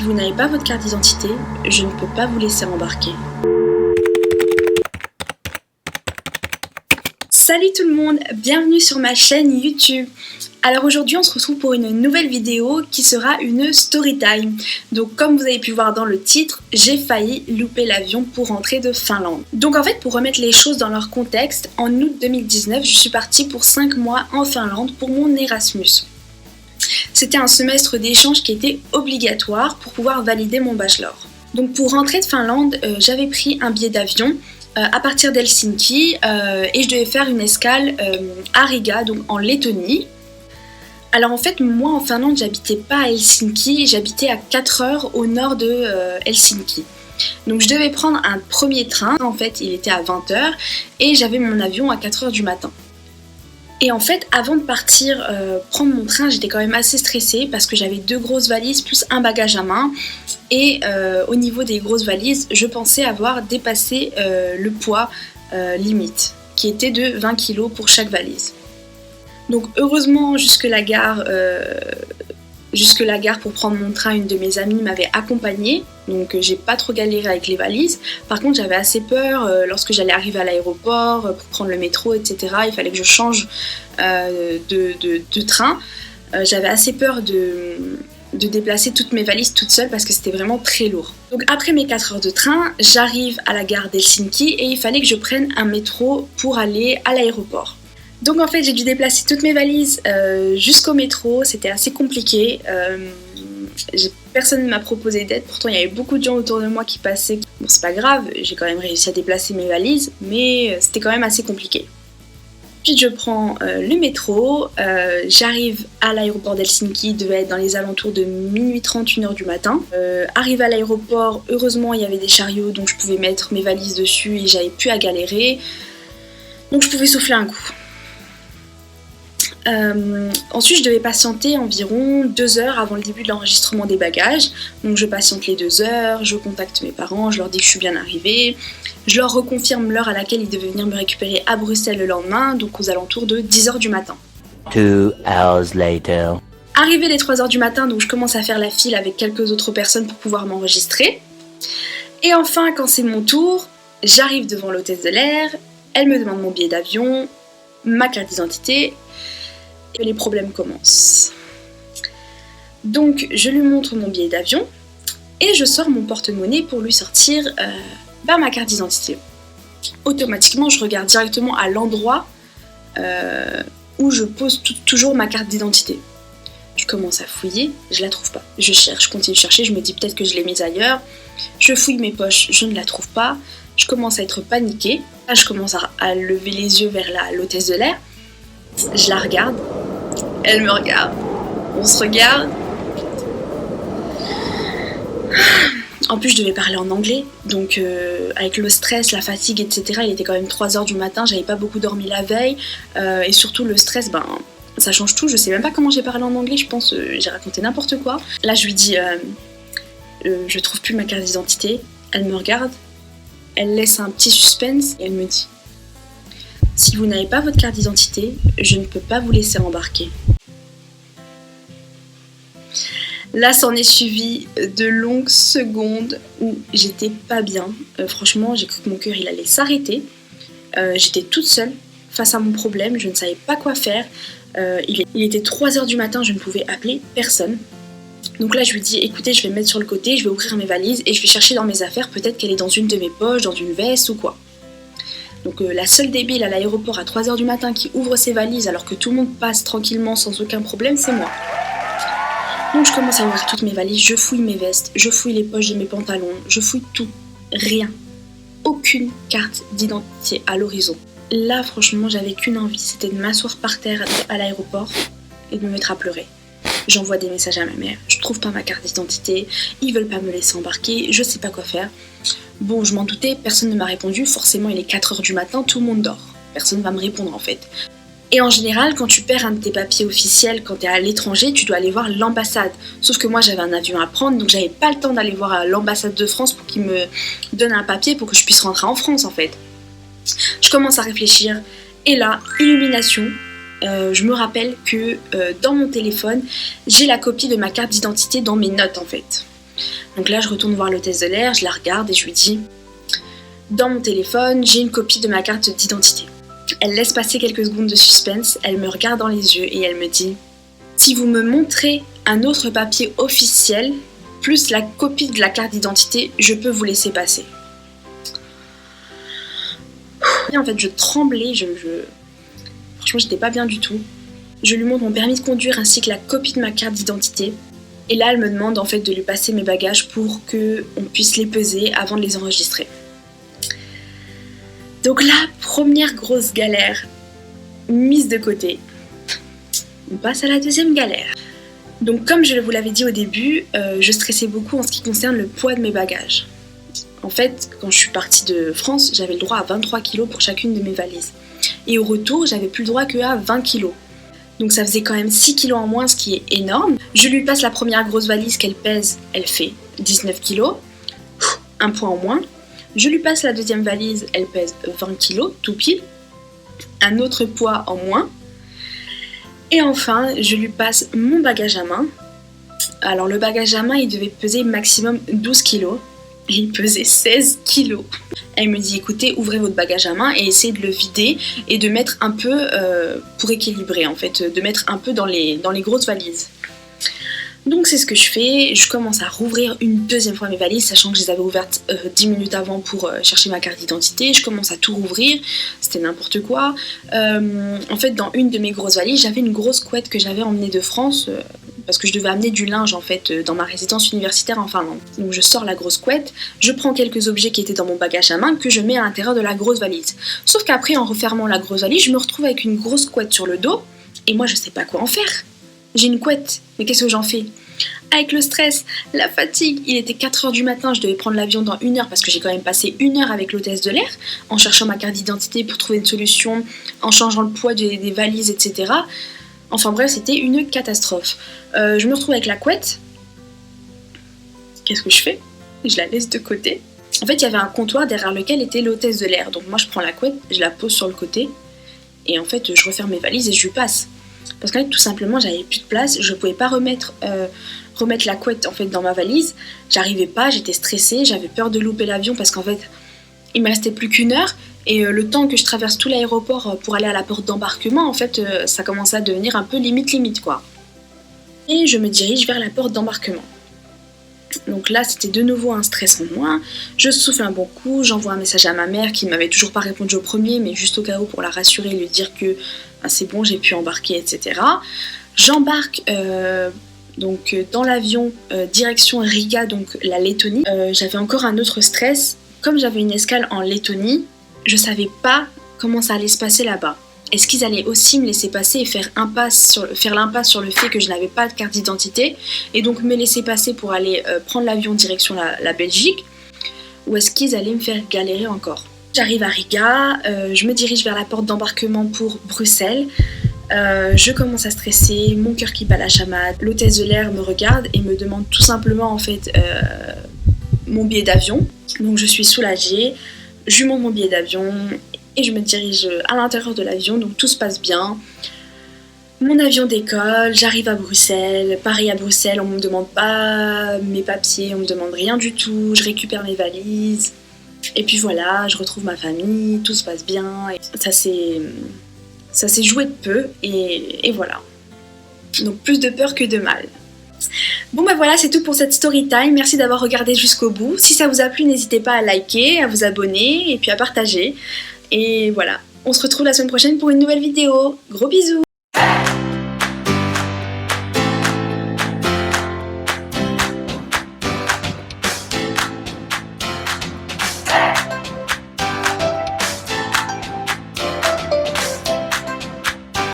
vous n'avez pas votre carte d'identité, je ne peux pas vous laisser embarquer. Salut tout le monde, bienvenue sur ma chaîne YouTube. Alors aujourd'hui on se retrouve pour une nouvelle vidéo qui sera une story time. Donc comme vous avez pu voir dans le titre, j'ai failli louper l'avion pour rentrer de Finlande. Donc en fait pour remettre les choses dans leur contexte, en août 2019 je suis partie pour 5 mois en Finlande pour mon Erasmus. C'était un semestre d'échange qui était obligatoire pour pouvoir valider mon bachelor. Donc pour rentrer de Finlande, j'avais pris un billet d'avion à partir d'Helsinki et je devais faire une escale à Riga, donc en Lettonie. Alors en fait, moi en Finlande, j'habitais pas à Helsinki, j'habitais à 4 heures au nord de Helsinki. Donc je devais prendre un premier train, en fait il était à 20 h et j'avais mon avion à 4 heures du matin. Et en fait, avant de partir prendre mon train, j'étais quand même assez stressée parce que j'avais 2 grosses valises plus un bagage à main. Et au niveau des grosses valises, je pensais avoir dépassé le poids limite, qui était de 20 kg pour chaque valise. Donc heureusement, jusque la gare pour prendre mon train, une de mes amies m'avait accompagnée. Donc j'ai pas trop galéré avec les valises. Par contre, j'avais assez peur lorsque j'allais arriver à l'aéroport pour prendre le métro, etc. Il fallait que je change de train. J'avais assez peur de déplacer toutes mes valises toute seule parce que c'était vraiment très lourd. Donc après mes 4 heures de train, j'arrive à la gare d'Helsinki et il fallait que je prenne un métro pour aller à l'aéroport. Donc en fait j'ai dû déplacer toutes mes valises jusqu'au métro, c'était assez compliqué. Personne ne m'a proposé d'aide, pourtant il y avait beaucoup de gens autour de moi qui passaient. Bon c'est pas grave, j'ai quand même réussi à déplacer mes valises, mais c'était quand même assez compliqué. Ensuite je prends le métro, j'arrive à l'aéroport d'Helsinki, il devait être dans les alentours de minuit 30, 1h du matin. Arrivé à l'aéroport, heureusement il y avait des chariots donc je pouvais mettre mes valises dessus et j'avais plus à galérer. Donc je pouvais souffler un coup. Ensuite je devais patienter environ 2 heures avant le début de l'enregistrement des bagages. Donc je patiente les 2 heures, je contacte mes parents, je leur dis que je suis bien arrivée. Je leur reconfirme l'heure à laquelle ils devaient venir me récupérer à Bruxelles le lendemain, donc aux alentours de 10 heures du matin. 2 hours later. Arrivé les 3 heures du matin, donc je commence à faire la file avec quelques autres personnes pour pouvoir m'enregistrer. Et enfin, quand c'est mon tour, j'arrive devant l'hôtesse de l'air, elle me demande mon billet d'avion, ma carte d'identité, et les problèmes commencent. Donc je lui montre mon billet d'avion et je sors mon porte-monnaie pour lui sortir ma carte d'identité. Automatiquement je regarde directement à l'endroit où je pose toujours ma carte d'identité. Je commence à fouiller, je la trouve pas. Je cherche, je continue de chercher, je me dis peut-être que je l'ai mise ailleurs. Je fouille mes poches, je ne la trouve pas. Je commence à être paniquée. Là je commence à lever les yeux vers l'hôtesse de l'air. Je la regarde, elle me regarde, on se regarde. En plus je devais parler en anglais, donc avec le stress, la fatigue, etc. Il était quand même 3 heures du matin, j'avais pas beaucoup dormi la veille. Et surtout le stress, ça change tout, je sais même pas comment j'ai parlé en anglais, je pense j'ai raconté n'importe quoi. Là je lui dis, je trouve plus ma carte d'identité, elle me regarde, elle laisse un petit suspense et elle me dit: si vous n'avez pas votre carte d'identité, je ne peux pas vous laisser embarquer. Là, s'en est suivi de longues secondes où j'étais pas bien. Franchement, j'ai cru que mon cœur il allait s'arrêter. J'étais toute seule face à mon problème, je ne savais pas quoi faire. Il était 3 heures du matin, je ne pouvais appeler personne. Donc là, je lui dis: écoutez, je vais me mettre sur le côté, je vais ouvrir mes valises et je vais chercher dans mes affaires, peut-être qu'elle est dans une de mes poches, dans une veste ou quoi. Donc la seule débile à l'aéroport à 3 h du matin qui ouvre ses valises alors que tout le monde passe tranquillement sans aucun problème, c'est moi. Donc je commence à ouvrir toutes mes valises, je fouille mes vestes, je fouille les poches de mes pantalons, je fouille tout, rien. Aucune carte d'identité à l'horizon. Là franchement j'avais qu'une envie, c'était de m'asseoir par terre à l'aéroport et de me mettre à pleurer. J'envoie des messages à ma mère, je trouve pas ma carte d'identité, ils veulent pas me laisser embarquer, je sais pas quoi faire. Bon, je m'en doutais, personne ne m'a répondu, forcément il est 4 h du matin, tout le monde dort. Personne ne va me répondre en fait. Et en général, quand tu perds un de tes papiers officiels, quand tu es à l'étranger, tu dois aller voir l'ambassade. Sauf que moi j'avais un avion à prendre, donc j'avais pas le temps d'aller voir l'ambassade de France pour qu'ils me donnent un papier pour que je puisse rentrer en France en fait. Je commence à réfléchir, et là, illumination, je me rappelle que dans mon téléphone, j'ai la copie de ma carte d'identité dans mes notes en fait. Donc là je retourne voir l'hôtesse de l'air, je la regarde et je lui dis « Dans mon téléphone, j'ai une copie de ma carte d'identité ». Elle laisse passer quelques secondes de suspense, elle me regarde dans les yeux et elle me dit « Si vous me montrez un autre papier officiel, plus la copie de la carte d'identité, je peux vous laisser passer. » Et en fait je tremblais, franchement j'étais pas bien du tout. Je lui montre mon permis de conduire ainsi que la copie de ma carte d'identité. Et là elle me demande en fait de lui passer mes bagages pour qu'on puisse les peser avant de les enregistrer. Donc la première grosse galère mise de côté. On passe à la deuxième galère. Donc comme je vous l'avais dit au début, je stressais beaucoup en ce qui concerne le poids de mes bagages. En fait, quand je suis partie de France, j'avais le droit à 23 kg pour chacune de mes valises. Et au retour, j'avais plus le droit que à 20 kg. Donc ça faisait quand même 6 kg en moins, ce qui est énorme. Je lui passe la première grosse valise qu'elle pèse, elle fait 19 kg. Un poids en moins. Je lui passe la deuxième valise, elle pèse 20 kg, tout pile. Un autre poids en moins. Et enfin, je lui passe mon bagage à main. Alors le bagage à main, il devait peser maximum 12 kg. Et il pesait 16 kg. Elle me dit, écoutez, ouvrez votre bagage à main et essayez de le vider et de mettre un peu, pour équilibrer en fait, de mettre un peu dans les grosses valises. Donc c'est ce que je fais, je commence à rouvrir une deuxième fois mes valises, sachant que je les avais ouvertes 10 minutes avant pour chercher ma carte d'identité. Je commence à tout rouvrir, c'était n'importe quoi. En fait, dans une de mes grosses valises, j'avais une grosse couette que j'avais emmenée de France, parce que je devais amener du linge en fait dans ma résidence universitaire en Finlande. Donc je sors la grosse couette, je prends quelques objets qui étaient dans mon bagage à main que je mets à l'intérieur de la grosse valise. Sauf qu'après, en refermant la grosse valise, je me retrouve avec une grosse couette sur le dos, et moi je sais pas quoi en faire. J'ai une couette, mais qu'est-ce que j'en fais? Avec le stress, la fatigue, il était 4h du matin, je devais prendre l'avion dans 1 heure parce que j'ai quand même passé 1 heure avec l'hôtesse de l'air en cherchant ma carte d'identité pour trouver une solution, en changeant le poids des valises, etc. Enfin bref, c'était une catastrophe. Je me retrouve avec la couette. Qu'est-ce que je fais? Je la laisse de côté. En fait, il y avait un comptoir derrière lequel était l'hôtesse de l'air. Donc moi, je prends la couette, je la pose sur le côté et en fait, je referme mes valises et je lui passe. Parce qu'en fait, tout simplement, j'avais plus de place, je pouvais pas remettre la couette en fait dans ma valise. J'arrivais pas, j'étais stressée, j'avais peur de louper l'avion parce qu'en fait, il me restait plus qu'1 heure et le temps que je traverse tout l'aéroport pour aller à la porte d'embarquement, en fait, ça commençait à devenir un peu limite quoi. Et je me dirige vers la porte d'embarquement. Donc là, c'était de nouveau un stress en moins. Je souffle un bon coup, j'envoie un message à ma mère qui m'avait toujours pas répondu au premier, mais juste au cas où pour la rassurer, lui dire que c'est bon, j'ai pu embarquer, etc. J'embarque donc dans l'avion direction Riga, donc la Lettonie. J'avais encore un autre stress. Comme j'avais une escale en Lettonie, je savais pas comment ça allait se passer là-bas. Est-ce qu'ils allaient aussi me laisser passer et faire l'impasse sur le fait que je n'avais pas de carte d'identité et donc me laisser passer pour aller prendre l'avion direction la Belgique, ou est-ce qu'ils allaient me faire galérer encore? J'arrive à Riga, je me dirige vers la porte d'embarquement pour Bruxelles. Je commence à stresser, mon cœur qui bat la chamade. L'hôtesse de l'air me regarde et me demande tout simplement en fait mon billet d'avion. Donc je suis soulagée, je lui montre mon billet d'avion et je me dirige à l'intérieur de l'avion, donc tout se passe bien. Mon avion décolle, j'arrive à Bruxelles. Pareil à Bruxelles, on me demande pas mes papiers, on me demande rien du tout. Je récupère mes valises. Et puis voilà, je retrouve ma famille, tout se passe bien. Et ça s'est joué de peu et voilà. Donc plus de peur que de mal. Bon bah voilà, c'est tout pour cette story time. Merci d'avoir regardé jusqu'au bout. Si ça vous a plu, n'hésitez pas à liker, à vous abonner et puis à partager. Et voilà, on se retrouve la semaine prochaine pour une nouvelle vidéo. Gros bisous!